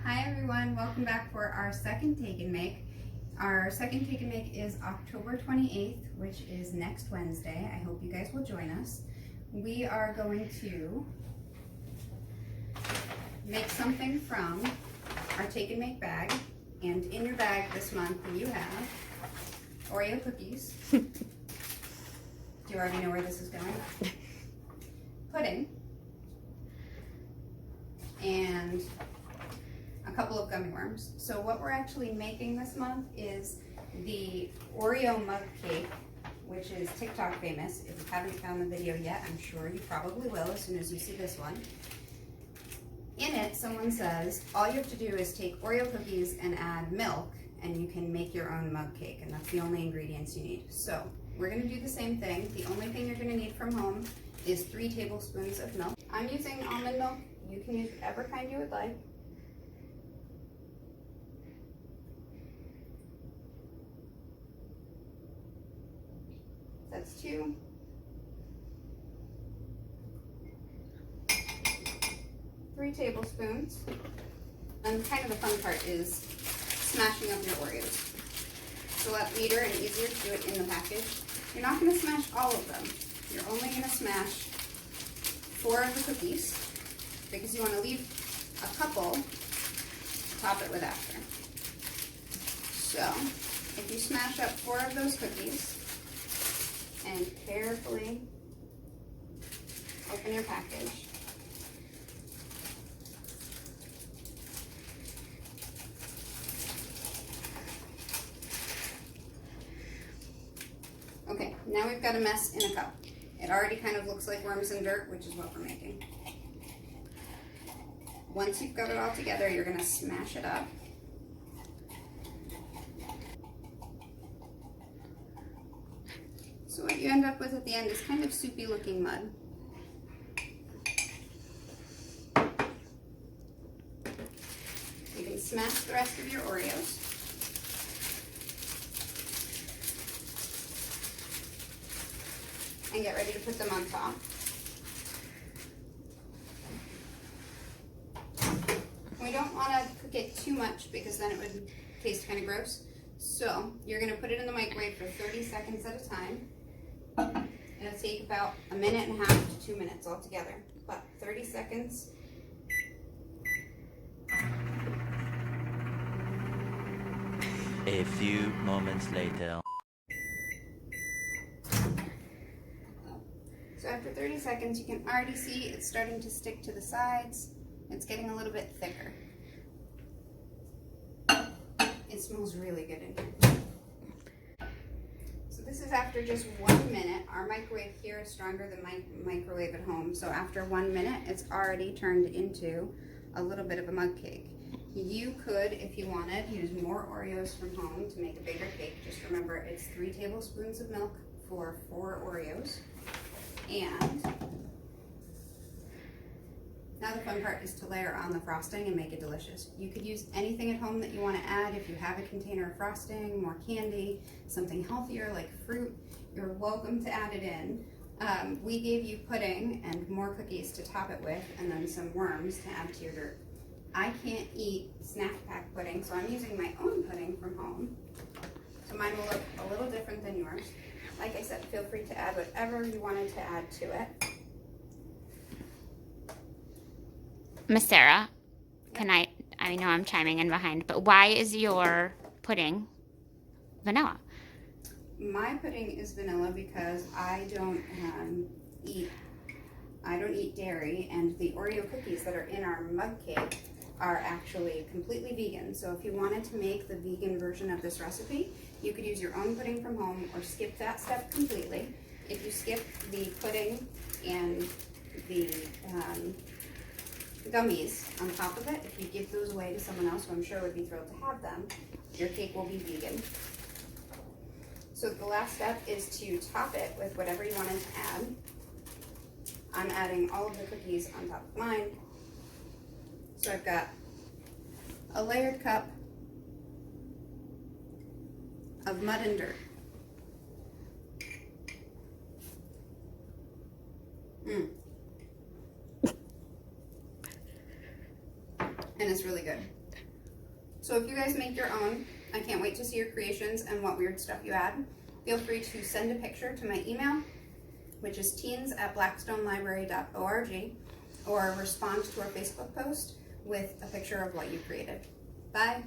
Hi everyone, welcome back for our second take and make. Our second take and make is October 28th, which is next Wednesday. I hope you guys will join us. We are going to make something from our take and make bag. And in your bag this month you have Oreo cookies. Do you already know where this is going? Pudding. And a couple of gummy worms. So what we're actually making this month is the Oreo Mug Cake, which is TikTok famous. If you haven't found the video yet, I'm sure you probably will as soon as you see this one. In it, someone says, all you have to do is take Oreo cookies and add milk, and you can make your own mug cake, and that's the only ingredients you need. So we're gonna do the same thing. The only thing you're gonna need from home is 3 tablespoons of milk. I'm using almond milk. You can use whatever kind you would like. That's 2. 3 tablespoons. And kind of the fun part is smashing up your Oreos. It's a lot neater and easier to do it in the package. You're not going to smash all of them. You're only going to smash 4 of the cookies because you want to leave a couple to top it with after. So if you smash up 4 of those cookies, and carefully open your package. Okay, now we've got a mess in a cup. It already kind of looks like worms and dirt, which is what we're making. Once you've got it all together, you're going to smash it up. So what you end up with at the end is kind of soupy looking mud. You can smash the rest of your Oreos. And get ready to put them on top. We don't want to cook it too much because then it would taste kind of gross. So you're going to put it in the microwave for 30 seconds at a time. It'll take about 1.5 minutes to 2 minutes altogether, but 30 seconds. A few moments later. So after 30 seconds, you can already see it's starting to stick to the sides. It's getting a little bit thicker. It smells really good in here. So this is after just 1 minute. Our microwave here is stronger than my microwave at home. So after 1 minute, it's already turned into a little bit of a mug cake. You could, if you wanted, use more Oreos from home to make a bigger cake. Just remember, it's 3 tablespoons of milk for 4 Oreos. And now the fun part is to layer on the frosting and make it delicious. You could use anything at home that you want to add. If you have a container of frosting, more candy, something healthier like fruit, you're welcome to add it in. We gave you pudding and more cookies to top it with, and then some worms to add to your dirt. I can't eat snack pack pudding, so I'm using my own pudding from home. So mine will look a little different than yours. Like I said, feel free to add whatever you wanted to add to it. Miss Sarah, can I know I'm chiming in behind, but why is your pudding vanilla? My pudding is vanilla because I don't eat dairy, and the Oreo cookies that are in our mug cake are actually completely vegan. So if you wanted to make the vegan version of this recipe, you could use your own pudding from home or skip that step completely. If you skip the pudding and the gummies on top of it, if you give those away to someone else who I'm sure would be thrilled to have them, your cake will be vegan. So the last step is to top it with whatever you wanted to add. I'm adding all of the cookies on top of mine. So I've got a layered cup of mud and dirt. And it's really good. So if you guys make your own, I can't wait to see your creations and what weird stuff you add. Feel free to send a picture to my email, which is teens@blackstonelibrary.org, or respond to our Facebook post with a picture of what you created. Bye.